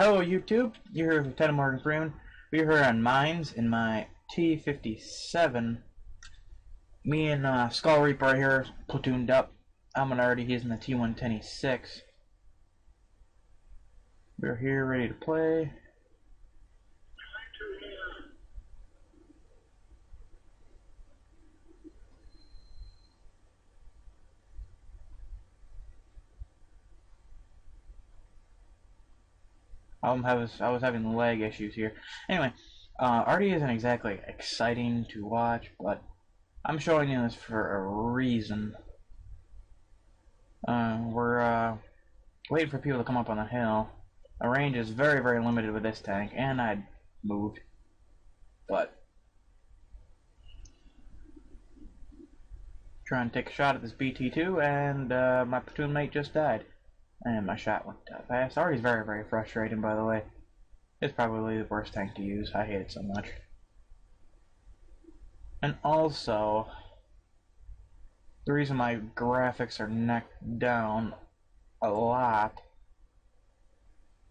Hello YouTube, you're here with Lieutenant Morgan Freeman. We're here on Mines in my T-57. Me and Skull Reaper right here, platooned up. I'm already using the T-110E6. We're here ready to play. I was having lag issues here. Anyway, Artie isn't exactly exciting to watch, but I'm showing you this for a reason. We're waiting for people to come up on the hill. Our range is very, very limited with this tank, and I moved, but trying to take a shot at this BT2, and my platoon mate just died. And my shot went fast. Artie's very, very frustrating, by the way. It's probably the worst tank to use. I hate it so much. And also, the reason my graphics are necked down a lot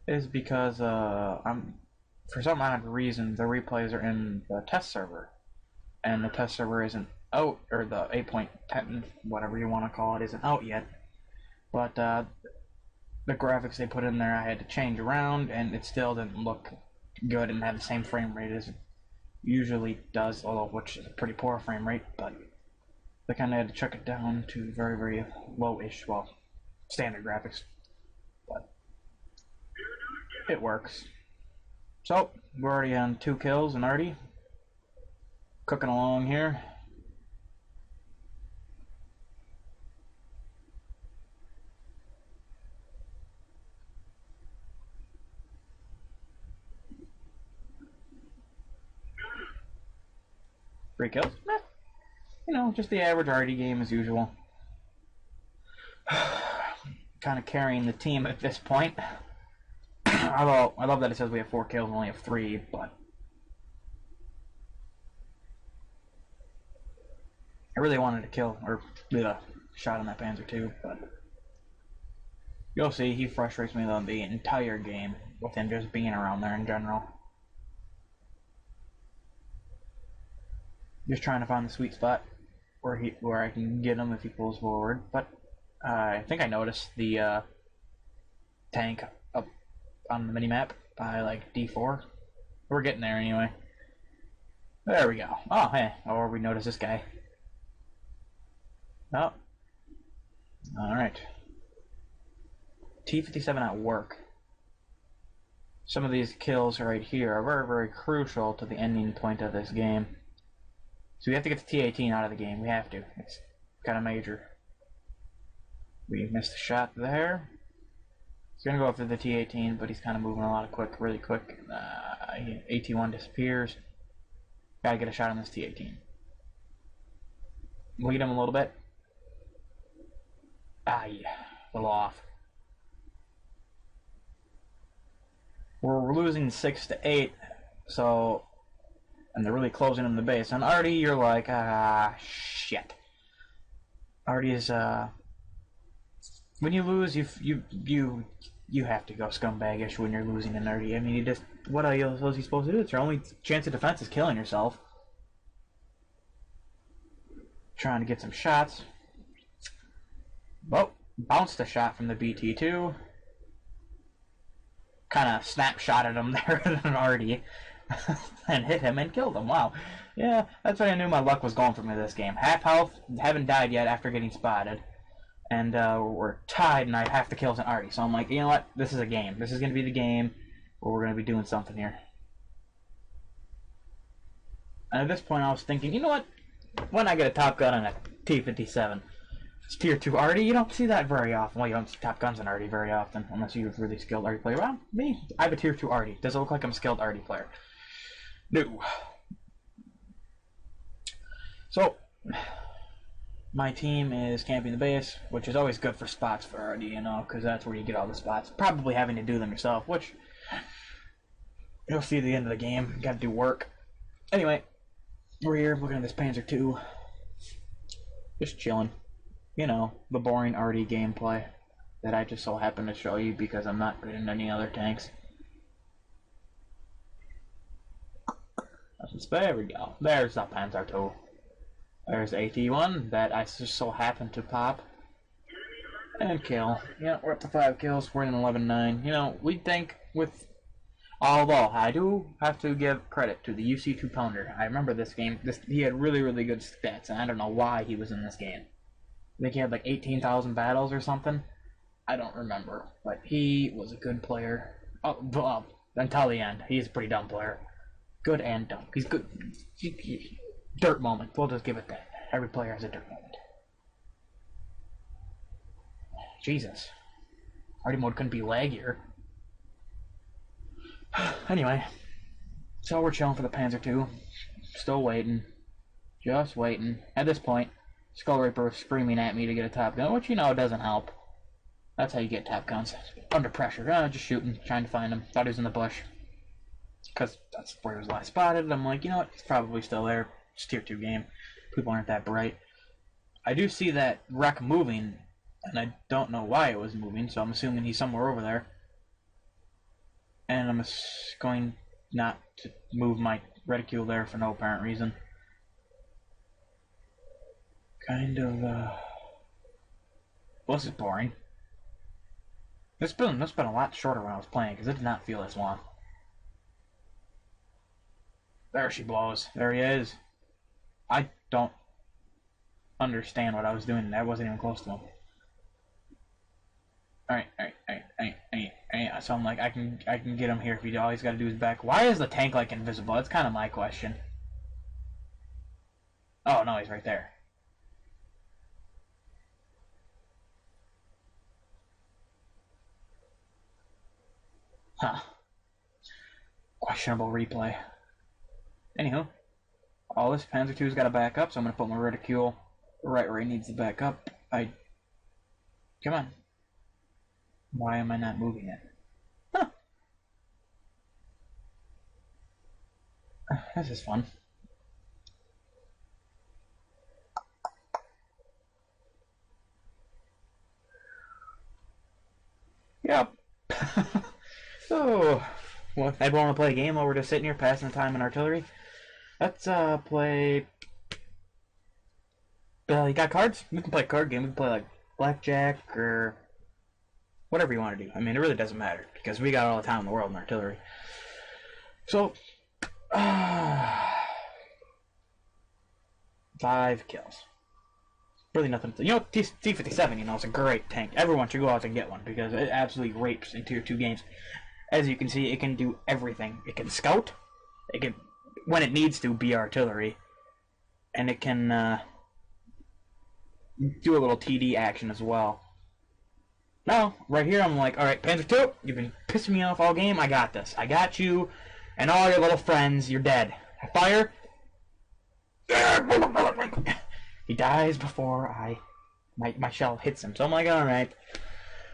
is because for some odd reason, the replays are in the test server. And the test server isn't out, or the 8.10, whatever you want to call it, isn't out yet. But, the graphics they put in there I had to change around, and it still didn't look good and have the same frame rate as it usually does, although which is a pretty poor frame rate, but they kind of had to chuck it down to very, very low-ish, well, standard graphics, but it works. So, we're already on 2 kills and Artie cooking along here. Three kills? You know, just the average Artie game as usual. Kind of carrying the team at this point. Although, I love that it says we have 4 kills and only have 3, but I really wanted to kill, or do a shot on that Panzer II, but you'll see, he frustrates me the entire game with him just being around there in general. Just trying to find the sweet spot where I can get him if he pulls forward. But I think I noticed the tank up on the minimap by like D4. We're getting there anyway. There we go. Oh, hey. Or we notice this guy. Oh. Alright. T-57 at work. Some of these kills right here are very, very crucial to the ending point of this game. So we have to get the T-18 out of the game. We have to. It's kind of major. We missed a shot there. He's going to go after the T-18, but he's kind of moving a lot of really quick. AT-1 disappears. Got to get a shot on this T-18. Lead him a little bit. Ah, yeah. A little off. We're losing 6 to 8, so... and they're really closing in the base. And Artie, you're like, shit. Artie is, when you lose, you have to go scumbagish when you're losing an Artie. I mean, you just, what else is he supposed to do? It's your only chance of defense is killing yourself. Trying to get some shots. Well, bounced a shot from the BT2. Kind of snapshotted him there at an Artie. And hit him and killed him. Wow. Yeah, that's when I knew my luck was going for me this game. Half health, haven't died yet after getting spotted. And we're tied and I have to kill an Artie. So I'm like, you know what? This is a game. This is going to be the game where we're going to be doing something here. And at this point I was thinking, you know what? Why not get a Top Gun on a T-57? It's Tier 2 Artie. You don't see that very often. Well, you don't see Top Guns on Artie very often. Unless you're a really skilled Artie player. Well, me, I have a Tier 2 Artie. Does it look like I'm a skilled Artie player? No. So, my team is camping the base, which is always good for spots for Artie, you know, because that's where you get all the spots. Probably having to do them yourself, which you'll see at the end of the game. You gotta do work. Anyway, we're here looking at this Panzer II. Just chilling. You know, the boring Artie gameplay that I just so happen to show you because I'm not good in any other tanks. There we go. There's the Panzer II. There's AT1 that I just so happened to pop. And kill. Yeah, we're up to 5 kills. We're in 11-9. You know, we'd think with... Although, I do have to give credit to the UC 2-pounder. I remember this game. He had really, really good stats, and I don't know why he was in this game. I think he had like 18,000 battles or something. I don't remember. But he was a good player. Oh, until the end. He's a pretty dumb player. Good and dumb. He's good. Dirt moment. We'll just give it that. Every player has a dirt moment. Jesus. Party mode couldn't be laggier. Anyway. So we're chilling for the Panzer II. Still waiting. Just waiting. At this point, Skull Reaper screaming at me to get a top gun, which you know doesn't help. That's how you get top guns. Under pressure. Just shooting, trying to find him. Thought he was in the bush. Because that's where he was last spotted. I'm like, you know what? He's probably still there. It's a tier 2 game. People aren't that bright. I do see that wreck moving, and I don't know why it was moving, so I'm assuming he's somewhere over there. And I'm going not to move my reticule there for no apparent reason. Kind of, well, this is boring. This been a lot shorter when I was playing, because it did not feel this long. There she blows. There he is. I don't understand what I was doing. I wasn't even close to him. Alright. So I'm like, I can get him here if all he's got to do is back. Why is the tank like invisible? That's kind of my question. Oh no, he's right there. Huh. Questionable replay. Anywho, all this Panzer II's got to back up, so I'm going to put my reticule right where he needs to back up. Come on. Why am I not moving it? Huh. This is fun. Yep. So, well, if I want to play a game while we're just sitting here passing the time in artillery, let's play. You got cards? We can play a card game. We can play like blackjack or whatever you want to do. I mean, it really doesn't matter because we got all the time in the world in artillery. So, 5 kills. Really nothing. You know, T-57, you know, is a great tank. Everyone should go out and get one because it absolutely rapes in tier 2 games. As you can see, it can do everything. It can scout. It can, when it needs to, be artillery. And it can do a little TD action as well. Now, right here, I'm like, alright, Panzer II, you've been pissing me off all game. I got this. I got you and all your little friends. You're dead. Fire. He dies before my shell hits him. So I'm like, alright.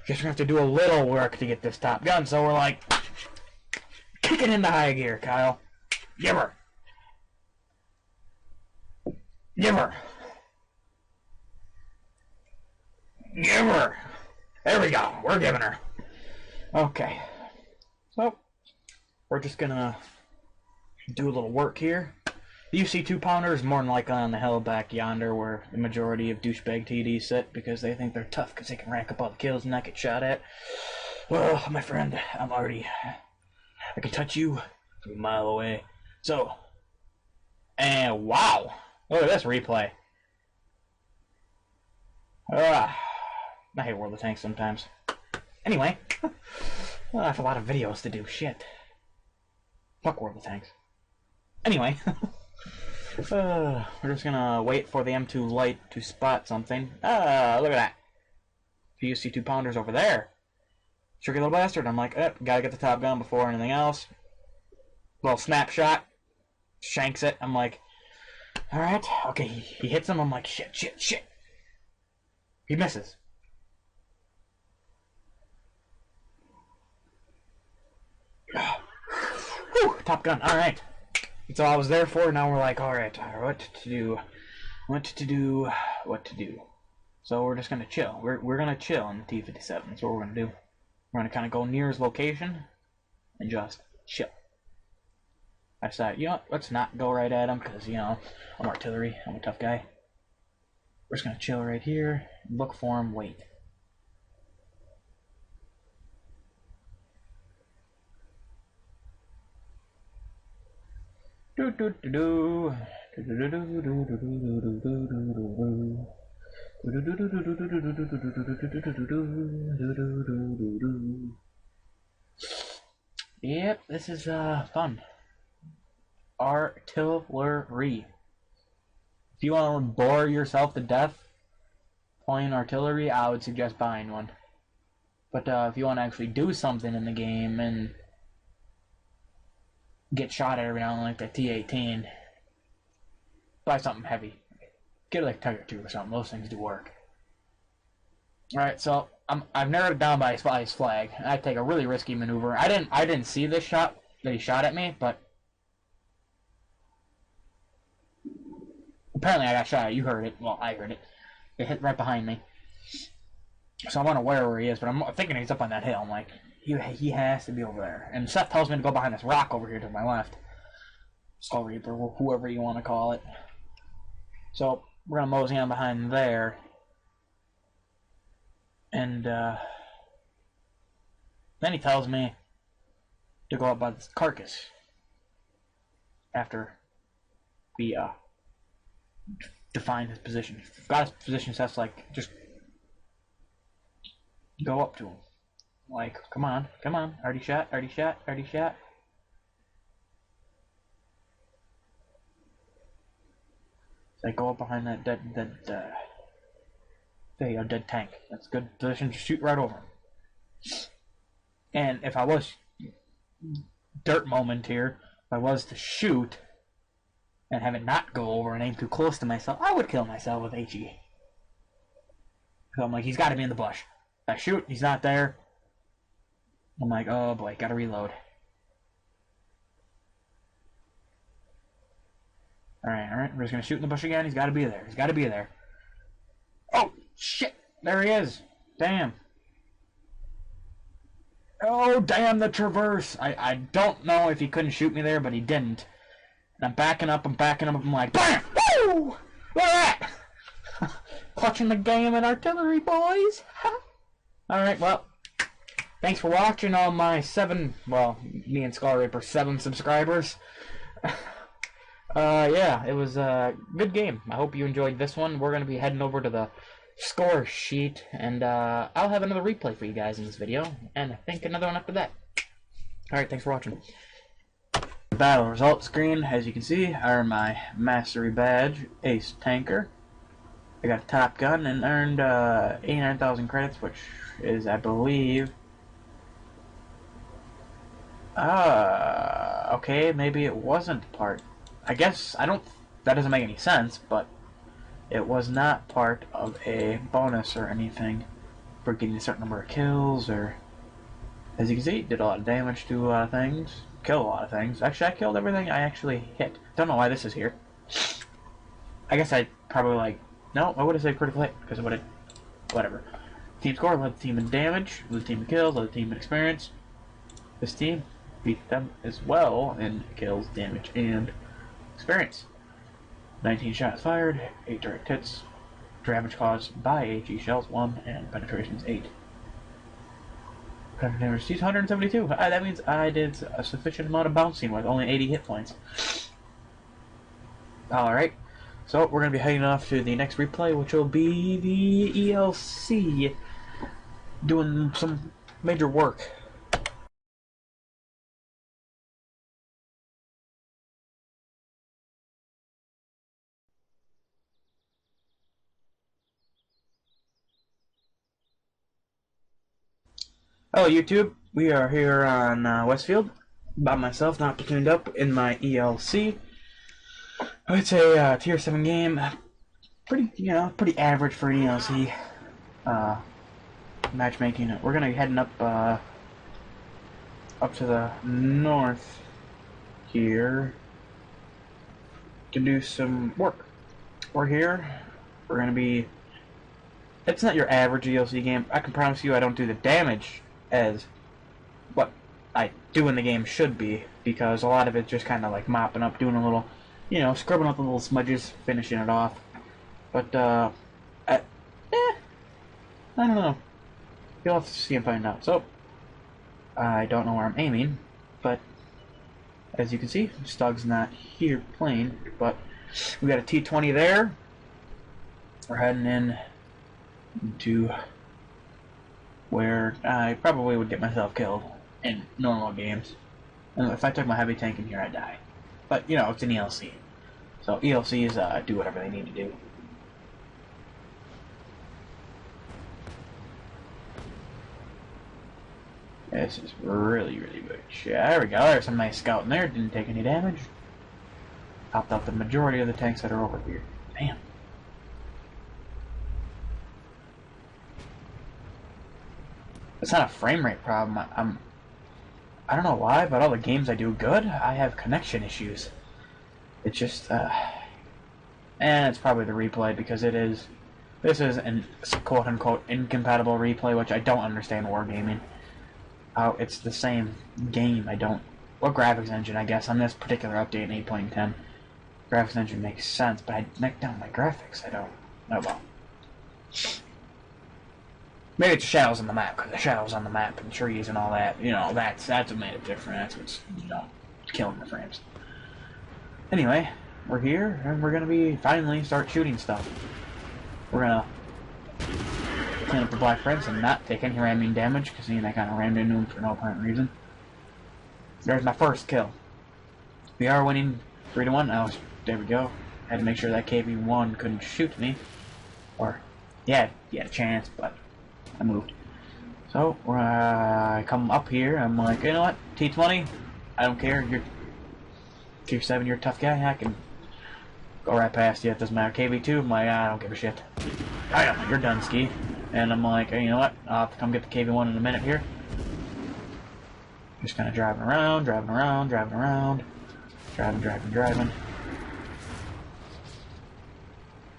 Guess we're going to have to do a little work to get this top gun. So we're like, kick it into high gear, Kyle. Give her. Give her. Give her. There we go. We're giving her. Okay. So, we're just going to do a little work here. The UC 2-pounder is more than likely on the hill back yonder where the majority of douchebag TDs sit because they think they're tough because they can rack up all the kills and not get shot at. Well, my friend, I can touch you from a mile away. So, and wow! Look at this replay. I hate World of Tanks sometimes. Anyway, I have a lot of videos to do. Shit. Fuck World of Tanks. Anyway. We're just gonna wait for the M2 light to spot something. Look at that. PUC 2-pounders over there. Tricky little bastard. I'm like, gotta get the top gun before anything else. Little snapshot. Shanks it. I'm like, alright. Okay, he hits him. I'm like, shit. He misses. Whew, top gun. Alright. That's all I was there for. Now we're like, alright, what to do? So we're just gonna chill. We're gonna chill in the T-57. That's what we're gonna do. We're gonna kind of go near his location and just chill. I decided, you know what, let's not go right at him, because, you know, I'm artillery, I'm a tough guy. We're just going to chill right here, look for him, wait. Do do do do. Yep, this is fun. Artillery. If you want to bore yourself to death playing artillery, I would suggest buying one. But if you want to actually do something in the game and get shot at every now and then like the T-18, buy something heavy. Get like Tiger 2 or something. Those things do work. Alright, so I've narrowed it down by his flag. I take a really risky maneuver. I didn't see this shot that he shot at me, but apparently I got shot at. You heard it. Well, I heard it. It hit right behind me. So I'm unaware where he is, but I'm thinking he's up on that hill. I'm like, he has to be over there. And Seth tells me to go behind this rock over here to my left. Skull Reaper, whoever you want to call it. So we're gonna mosey on behind there. And then he tells me to go up by this carcass after we define his position. Got his position, so that's like, just go up to him. Like, come on, come on, already shot, already shot, already shot. So I go up behind that dead there you go, dead tank. That's a good position to shoot right over him. And if I was, dirt moment here, if I was to shoot and have it not go over and aim too close to myself, I would kill myself with HE. So I'm like, he's got to be in the bush. If I shoot, he's not there. I'm like, oh boy, gotta reload. Alright, we're just gonna shoot in the bush again. He's gotta be there. He's gotta be there. Oh, shit! There he is! Damn. Oh, damn the traverse! I don't know if he couldn't shoot me there, but he didn't. And I'm backing up, I'm like, BAM! Woo! Look at that! Clutching the game in artillery, boys! Alright, well, thanks for watching all my me and Skull Reaper, 7 subscribers. Yeah, it was a good game. I hope you enjoyed this one. We're going to be heading over to the score sheet, and I'll have another replay for you guys in this video, and I think another one after that. Alright, thanks for watching. The battle results screen, as you can see, are my mastery badge, Ace Tanker. I got a Top Gun and earned 89,000 credits, which is, I believe, okay, maybe it wasn't part. I guess, that doesn't make any sense, but it was not part of a bonus or anything for getting a certain number of kills, or, as you can see, did a lot of damage to a lot of things, killed a lot of things. Actually, I killed everything I actually hit. Don't know why this is here. I guess I probably, no, I would have said critical hit, because it would have, whatever. Team score, led the team in damage, led the team in kills, led the team in experience. This team beat them as well in kills, damage, and experience. 19 shots fired, 8 direct hits, damage caused by HE shells 1, and penetrations 8. Damage received 172. That means I did a sufficient amount of bouncing with only 80 hit points. Alright, so we're going to be heading off to the next replay, which will be the ELC doing some major work. Hello YouTube, we are here on Westfield, by myself, not platooned up, in my ELC. It's a tier 7 game, pretty average for an ELC matchmaking. We're gonna be heading up to the north here to do some work. We're here, we're gonna be, it's not your average ELC game. I can promise you I don't do the damage as what I doing the game should be, because a lot of it's just kind of like mopping up, doing a little, you know, scrubbing up the little smudges, finishing it off. But, I don't know. You'll have to see and find out. So, I don't know where I'm aiming, but as you can see, Stug's not here playing, but we got a T-20 there. We're heading in to where I probably would get myself killed in normal games. And if I took my heavy tank in here, I'd die. But, you know, it's an ELC. So ELCs do whatever they need to do. This is really, really good. There we go. There's some nice scouting there. Didn't take any damage. Popped out the majority of the tanks that are over here. Damn. It's not a frame rate problem. I don't know why, but all the games I do good, I have connection issues. It's just, and it's probably the replay, because this is an quote-unquote incompatible replay, which I don't understand wargaming. It's the same game. What graphics engine, I guess, on this particular update in 8.10. Graphics engine makes sense, but I neck down my graphics. I don't. Oh well. Maybe it's the shadows on the map, because the shadows on the map and trees and all that, you know, that's what made it different. That's what's, you know, killing the frames. Anyway, we're here, and we're gonna be finally start shooting stuff. We're gonna clean up the Black Prince and not take any ramming damage, because I kind of rammed into him for no apparent reason. There's my first kill. We are winning 3-1. There we go. Had to make sure that KV-1 couldn't shoot me. Or, yeah, he had a chance, but I moved. So, I come up here, I'm like, you know what, T-20, I don't care, you're Tier 7, you're a tough guy, I can go right past you, it doesn't matter. KV-2, I'm like, I don't give a shit. You're done, ski. And I'm like, hey, you know what, I'll have to come get the KV-1 in a minute here. Just kind of driving around. Driving.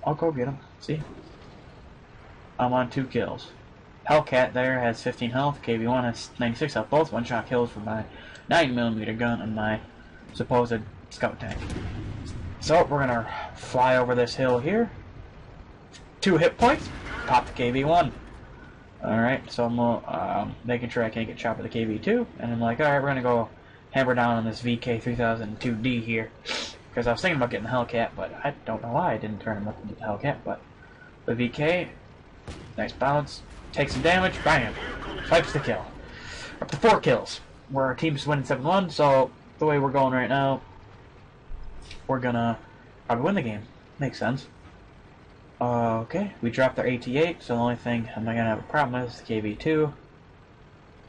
I'll go get him, see? I'm on 2 kills. Hellcat there has 15 health, KV-1 has 96 health, both one-shot kills from my 9mm gun and my supposed scout tank. So, we're gonna fly over this hill here. 2 hit points, pop the KV-1. Alright, so I'm making sure I can't get shot by the KV-2, and I'm like, alright, we're gonna go hammer down on this VK3002D here. Because I was thinking about getting the Hellcat, but I don't know why I didn't turn him up into the Hellcat, but the VK, nice bounce. Take some damage, bam! Wipes the kill. Up to 4 kills. Our team's winning 7-1, so the way we're going right now, we're gonna probably win the game. Makes sense. Okay, we dropped our AT-8, so the only thing I'm not gonna have a problem with is the KV-2.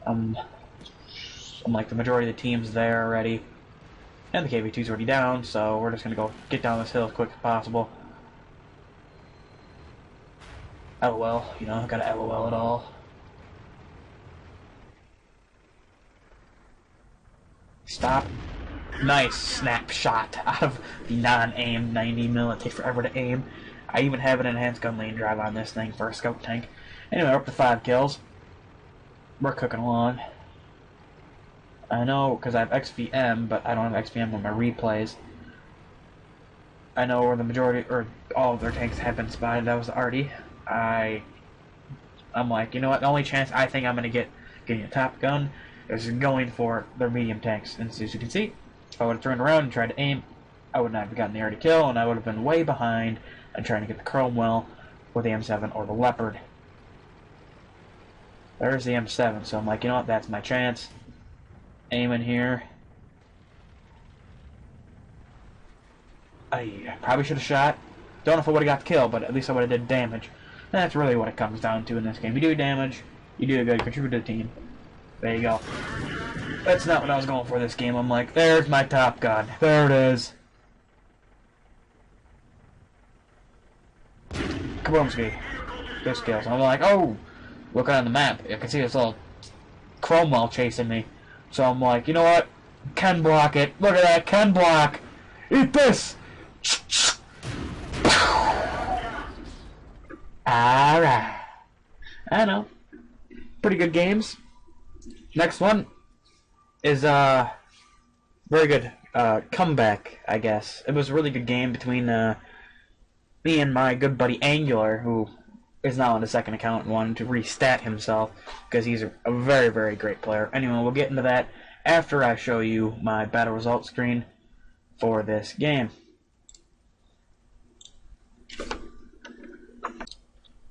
I'm like the majority of the team's there already, and the KV-2's already down, so we're just gonna go get down this hill as quick as possible. LOL, you know, gotta LOL it all. Stop. Nice snapshot out of the non-aim 90mm. It takes forever to aim. I even have an enhanced gun lane drive on this thing for a scout tank. Anyway, we're up to 5 kills. We're cooking along. I know, because I have XVM, but I don't have XVM on my replays. I know where the majority, or all of their tanks have been spotted. That was Artie. I'm like, you know what, the only chance I think I'm going to get getting a top gun is going for their medium tanks. And as you can see, if I would have turned around and tried to aim, I would not have gotten the Artie kill, and I would have been way behind and trying to get the Cromwell or the M7 or the Leopard. There's the M7, so I'm like, you know what, that's my chance. Aiming here. I probably should have shot. Don't know if I would have got the kill, but at least I would have did damage. And that's really what it comes down to in this game. You do damage, you do good, contribute to the team. There you go. That's not what I was going for this game. I'm like, there's my top gun. There it is. Kaboomski. Good skills. I'm like, oh, looking on the map, I can see this little Cromwell chasing me. So I'm like, you know what? Can block it. Look at that, can block. Eat this. Alright. I know. Pretty good games. Next one. is very good comeback, I guess. It was a really good game between me and my good buddy Angular, who is now on the second account and wanted to restat himself because he's a very, very great player. Anyway, we'll get into that after I show you my battle results screen for this game.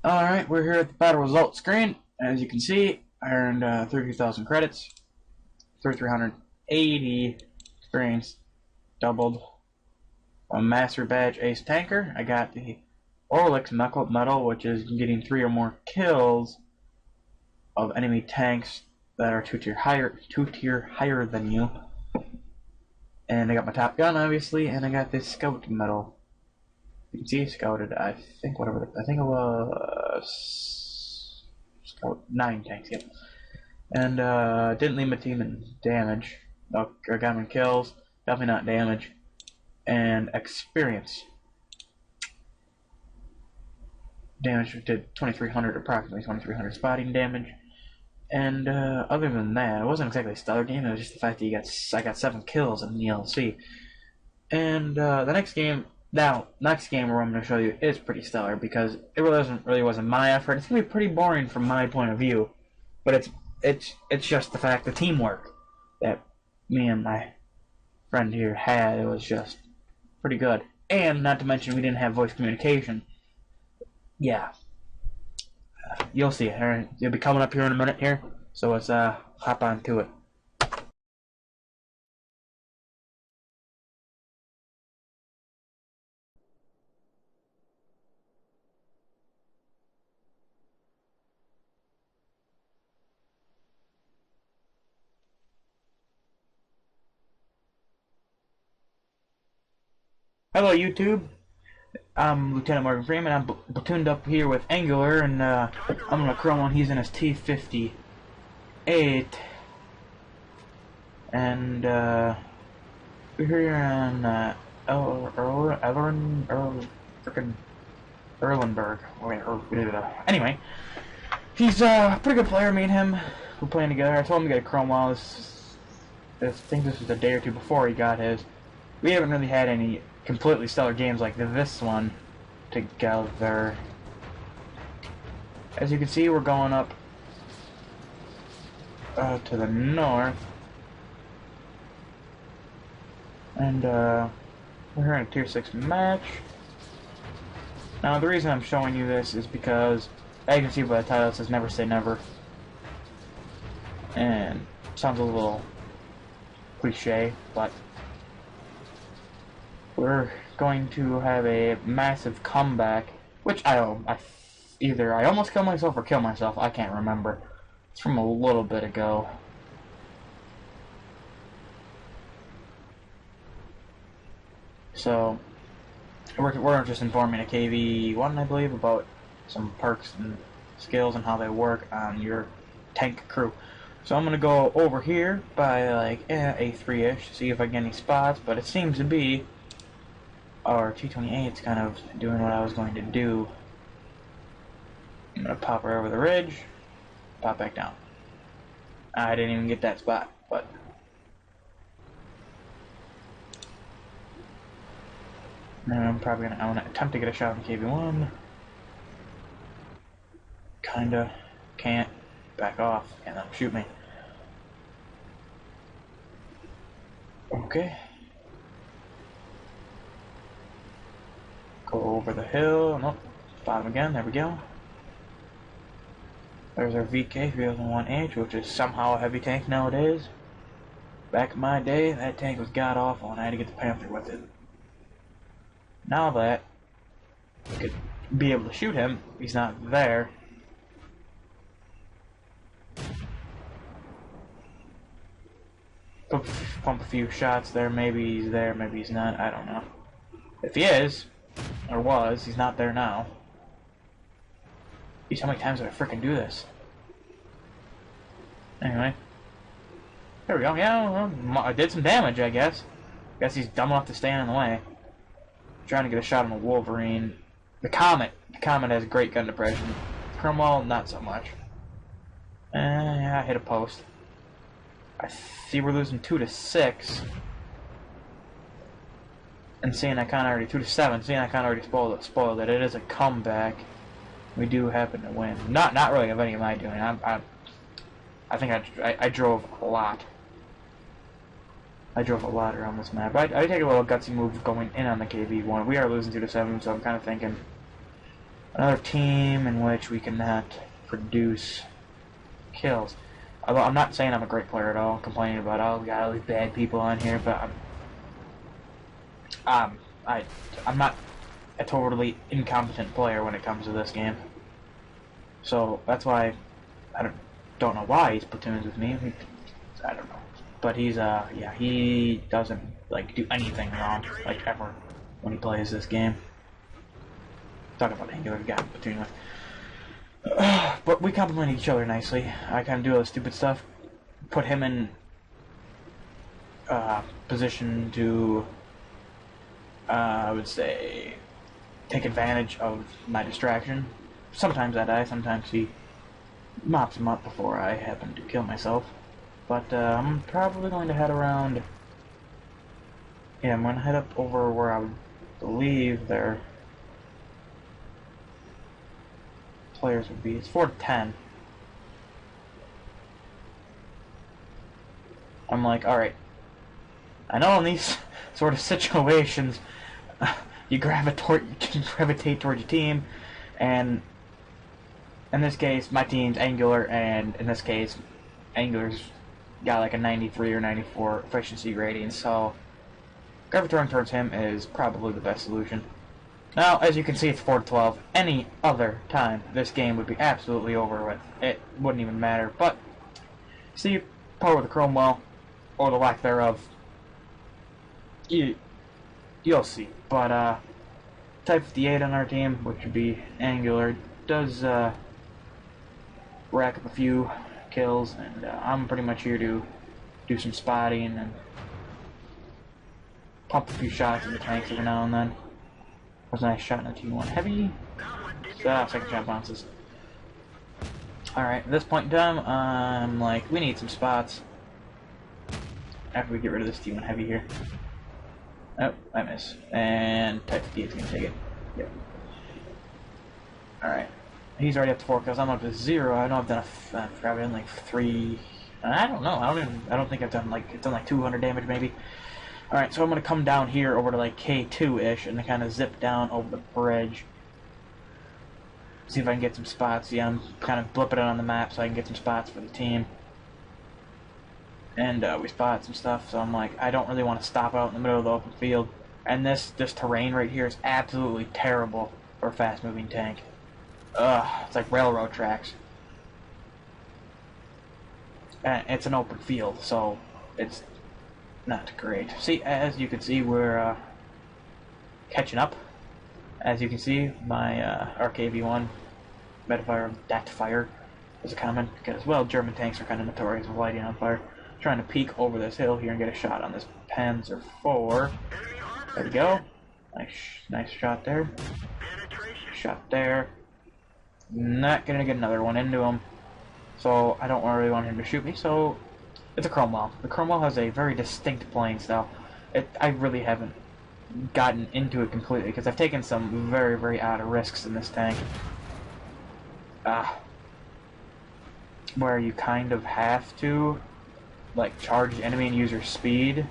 Alright, we're here at the battle results screen. As you can see, I earned 32,000 credits, 3,380 experience, doubled. A Master Badge Ace Tanker. I got the Orlix Medal, which is getting 3 or more kills of enemy tanks that are two tier higher than you. And I got my Top Gun, obviously, and I got this Scout Medal. You can see scouted, I think it was Scout 9 tanks, yep. And didn't leave my team in damage. I got him in kills, definitely not damage. And experience. Damage did 2,300, approximately 2,300 spotting damage. And other than that, it wasn't exactly a stellar game. It was just the fact that I got 7 kills in the ELC. And the next game where I'm going to show you is pretty stellar because it really wasn't my effort. It's going to be pretty boring from my point of view, but it's just the fact, the teamwork that me and my friend here had. It was just pretty good. And not to mention we didn't have voice communication. Yeah. You'll see it. Alright, you'll be coming up here in a minute here. So let's hop on to it. Hello YouTube. I'm Lieutenant Morgan Freeman. I'm platooned up here with Angular, and I'm gonna Cromwell. He's in his T-58, and we're here on Erlenberg. Anyway, he's a pretty good player. Me and him, we're playing together. I told him to get a Cromwell. I think this was a day or two before he got his. We haven't really had any completely stellar games like this one together. As you can see, we're going up to the north, and we're here in a tier 6 match. Now the reason I'm showing you this is because, as you can see by the title, it says never say never, and it sounds a little cliche, but we're going to have a massive comeback, which either I almost killed myself or killed myself. I can't remember. It's from a little bit ago. So we're just informing a KV-1, I believe, about some perks and skills and how they work on your tank crew. So I'm gonna go over here by like A3-ish, see if I get any spots, but it seems to be our T-28's kind of doing what I was going to do. I'm gonna pop her over the ridge, pop back down. I didn't even get that spot, but I'm gonna attempt to get a shot on KV-1. Kinda can't. Back off and then shoot me. Okay. Go over the hill. Nope. Bottom again. There we go. There's our VK 3001H, which is somehow a heavy tank nowadays. Back in my day, that tank was god awful, and I had to get the Panther with it. Now that I could be able to shoot him, he's not there. Pump a few shots there. Maybe he's there, maybe he's not. I don't know. If he is, or was, he's not there now. Geez, how many times did I frickin' do this? Anyway. There we go. Yeah, well, I did some damage, I guess. Guess he's dumb enough to stand in the way. Trying to get a shot on the Wolverine. The Comet. The Comet has great gun depression. Cromwell, not so much. Yeah, I hit a post. I see we're losing 2-6. And seeing I kind of already 2-7, seeing I kind of already spoiled it. It is a comeback. We do happen to win. Not really of any of my doing. I think I drove a lot. I drove a lot around this map. I take a little gutsy move going in on the KV1. We are losing 2-7, so I'm kind of thinking another team in which we cannot produce kills. Although I'm not saying I'm a great player at all, complaining about, oh, we got all these bad people on here, but I'm not a totally incompetent player when it comes to this game. So that's why I don't know why he's platoons with me. I don't know. But he's yeah, he doesn't like do anything wrong, like ever, when he plays this game. Talk about angular guy platoon with. But we complement each other nicely. I kind of do all the stupid stuff, put him in position to, I would say, take advantage of my distraction. Sometimes I die, sometimes he mops him up before I happen to kill myself. But I'm probably going to head around. Yeah, I'm going to head up over where I would believe their players would be. It's 4-10. I'm like, alright. I know in these sort of situations, you can gravitate towards your team, and in this case, my team's angular, and in this case, angular's got like a 93 or 94 efficiency rating, so gravitating towards him is probably the best solution. Now, as you can see, it's 4-12. Any other time, this game would be absolutely over with. It wouldn't even matter, but see, power of the Cromwell, or the lack thereof, you'll see. But Type 58 on our team, which would be angular, does rack up a few kills, and I'm pretty much here to do some spotting and pump a few shots in the tanks every now and then. That was a nice shot in the T1 heavy. Second shot bounces. Alright, at this point in time, I'm like, we need some spots after we get rid of this T1 heavy here. Oh, I miss. And Type 58 is going to take it. Yep. Alright. He's already up to 4 kills. I'm up to 0. I know I've done I've done like 3. I don't know. I don't think I've done like 200 damage maybe. All right, so I'm gonna come down here over to like K2-ish and kind of zip down over the bridge. See if I can get some spots. Yeah, I'm kind of blipping it on the map so I can get some spots for the team. And we spot some stuff. So I'm like, I don't really want to stop out in the middle of the open field. And this terrain right here is absolutely terrible for a fast-moving tank. It's like railroad tracks. And it's an open field, so it's not great. See, as you can see, we're catching up. As you can see, my RKV1 Metafire that fire is a comment because, well, German tanks are kind of notorious for lighting on fire. Trying to peek over this hill here and get a shot on this Panzer IV. There we go. Nice shot there. Shot there. Not gonna get another one into him, so I don't really want him to shoot me. So it's a Cromwell. The Cromwell has a very distinct playing style. I really haven't gotten into it completely because I've taken some very, very odd risks in this tank. Where you kind of have to like charge the enemy and use your speed.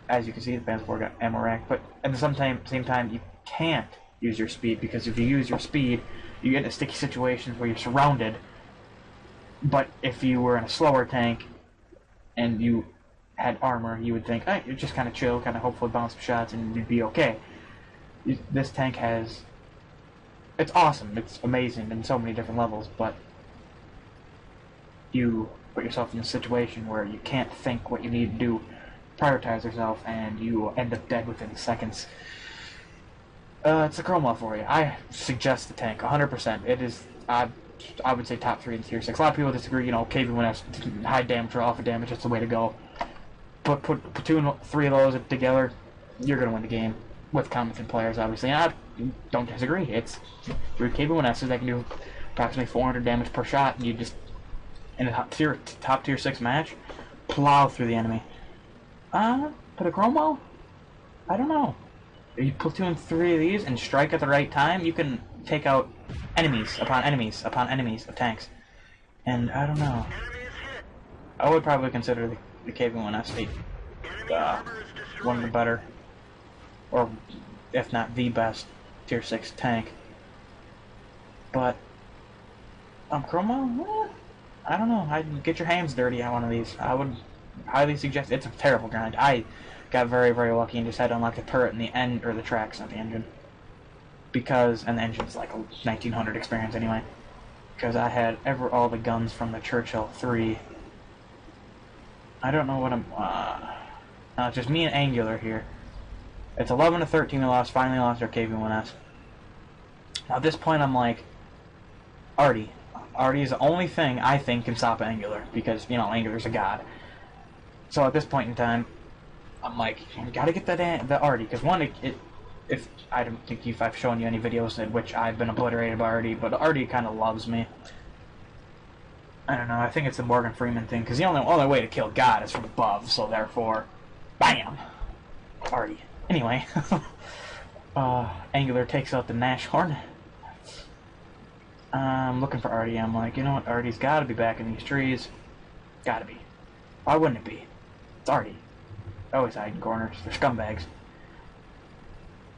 As you can see, the Panzer IV got ammo rack, but at the same time you can't use your speed, because if you use your speed, you get into sticky situations where you're surrounded. But if you were in a slower tank and you had armor, you would think, hey, you're just kind of chill, kind of hopefully bounce some shots and you'd be okay. This tank has... It's awesome, it's amazing in so many different levels, but you put yourself in a situation where you can't think what you need to do, prioritize yourself, and you end up dead within seconds. It's a Cromwell for you. I suggest the tank, 100%. It is, I would say, top 3 in tier 6. A lot of people disagree, you know, KV1 high damage or alpha damage, that's the way to go. But put platoon 3 of those together, you're going to win the game with competent players, obviously. And I don't disagree. It's 3 KV1S's that can do approximately 400 damage per shot, and you just in a top tier 6 match, plow through the enemy. Put a Cromwell? I don't know. If you platoon 3 of these and strike at the right time, you can take out enemies upon enemies upon enemies of tanks. And I don't know. I would probably consider the KV-1S one of the better, or if not the best, tier 6 tank. But Cromwell, I don't know. I'd get your hands dirty on one of these. I would highly suggest. It's a terrible grind. I got very, very lucky and just had to unlock the turret in the end, or the tracks, not the engine. And the engine's like 1900 experience anyway. Because I had all the guns from the Chruchhill 3. I don't know what I'm... no, it's just me and Angular here. It's 11 to 13 we lost, finally lost our KV-1S. Now at this point I'm like, Artie. Artie is the only thing I think can stop Angular, because, you know, Angular's a god. So at this point in time, I'm like, you gotta get the Artie, because one, if I don't think if I've shown you any videos in which I've been obliterated by Artie, but Artie kind of loves me. I don't know, I think it's the Morgan Freeman thing, because the only way to kill God is from above, so therefore, BAM! Artie. Anyway, Angular takes out the Nash Hornet. I'm looking for Artie. I'm like, you know what, Artie's gotta be back in these trees. Gotta be. Why wouldn't it be? It's Artie. They always hide in corners. They're scumbags.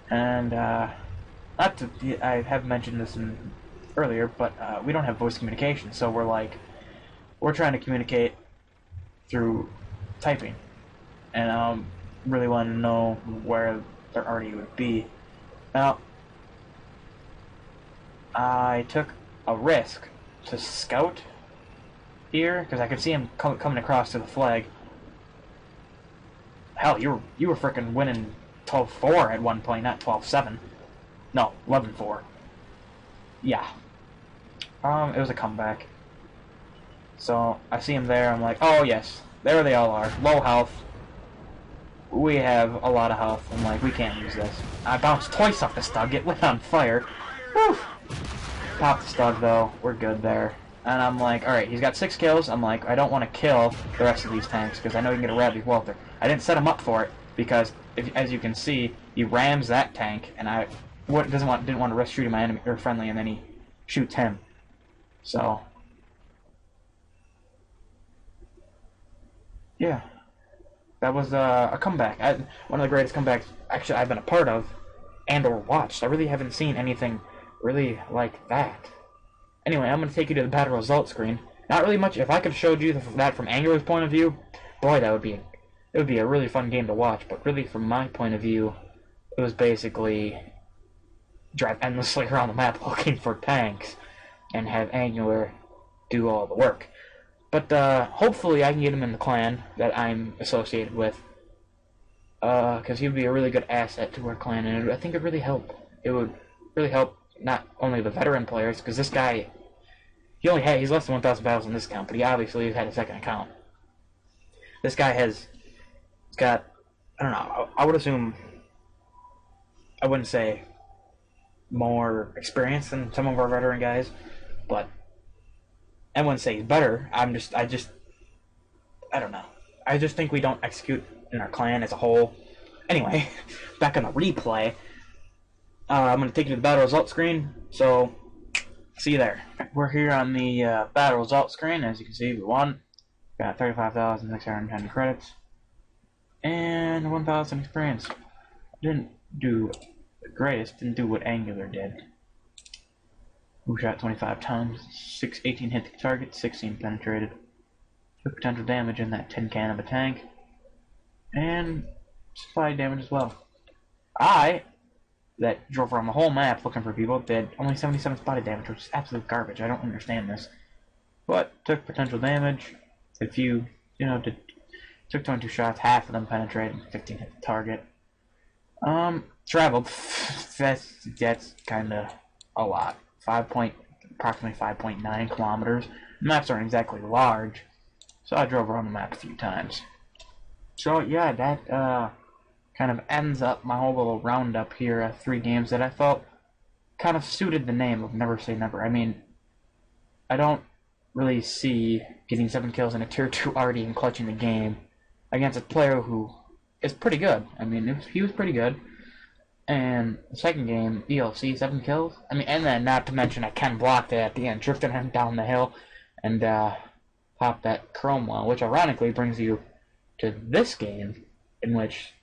And, I have mentioned this earlier, but we don't have voice communication, so we're trying to communicate through typing. And I really want to know where their Artie would be. Now, I took a risk to scout here, because I could see him coming across to the flag. Hell, you were frickin' winning 12-4 at one point, not 12-7. No, 11-4. Yeah. It was a comeback. So, I see him there, I'm like, oh yes, there they all are. Low health. We have a lot of health. I'm like, we can't use this. I bounced twice off the stug, it lit on fire. Whew. Pop the stug though, we're good there. And I'm like, alright, he's got 6 kills. I'm like, I don't want to kill the rest of these tanks, because I know you can get a Radley Welter. I didn't set him up for it, because, as you can see, he rams that tank, and I didn't want to risk shooting my enemy, or friendly, and then he shoots him. So, yeah. That was a comeback. One of the greatest comebacks, actually, I've been a part of, and or watched. I really haven't seen anything really like that. Anyway, I'm going to take you to the battle results screen. Not really much. If I could have showed you that from Angular's point of view, boy, it would be a really fun game to watch. But really, from my point of view, it was basically drive endlessly around the map looking for tanks and have Angular do all the work. But hopefully I can get him in the clan that I'm associated with, because he would be a really good asset to our clan, and I think it would really help. It would really help not only the veteran players, because this guy, he's less than 1,000 battles in this account, but he obviously has had a second account. This guy has got, I don't know, I would assume, I wouldn't say more experience than some of our veteran guys, but I wouldn't say he's better. I don't know. I just think we don't execute in our clan as a whole. Anyway, back on the replay, I'm going to take you to the battle results screen, so see you there. We're here on the battle results screen. As you can see, we won. Got 35,610 credits and 1,000 experience. Didn't do the greatest. Didn't do what Angular did. Who shot 25 times, 18 hit the target, 16 penetrated. Took potential damage in that tin can of a tank. And supply damage as well. That drove around the whole map looking for people, did only 77 spotted damage, which is absolute garbage. I don't understand this. But took potential damage. Took 22 shots, half of them penetrated, 15 hit the target. Traveled. That's kinda a lot. Approximately 5.9 kilometers. The maps aren't exactly large, so I drove around the map a few times. So yeah, that kind of ends up my whole little roundup here of 3 games that I felt kind of suited the name of Never Say Never. I mean, I don't really see getting 7 kills in a tier 2 already and clutching the game against a player who is pretty good. I mean, he was pretty good. And the second game, ELC, 7 kills. I mean, and then not to mention I Ken blocked it at the end, drifted him down the hill, and popped that Cromwell, which ironically brings you to this game, in which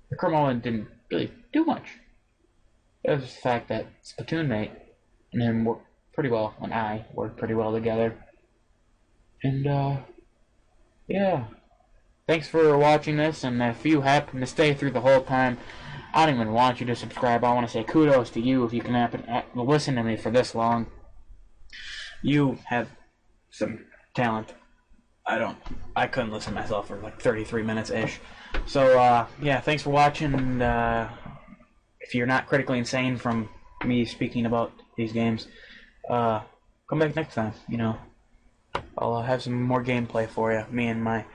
the Cromwell didn't really do much. It was the fact that his platoon mate and him worked pretty well, and I worked pretty well together. And, yeah. Thanks for watching this, and if you happen to stay through the whole time, I don't even want you to subscribe. I want to say kudos to you if you can happen to listen to me for this long. You have some talent. I couldn't listen to myself for like 33 minutes-ish. So, yeah, thanks for watching, and if you're not critically insane from me speaking about these games, come back next time, you know. I'll have some more gameplay for you. Me and my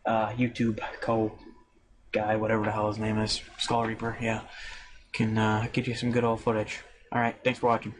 YouTube guy, whatever the hell his name is, Skull Reaper, yeah, can get you some good old footage. Alright, thanks for watching.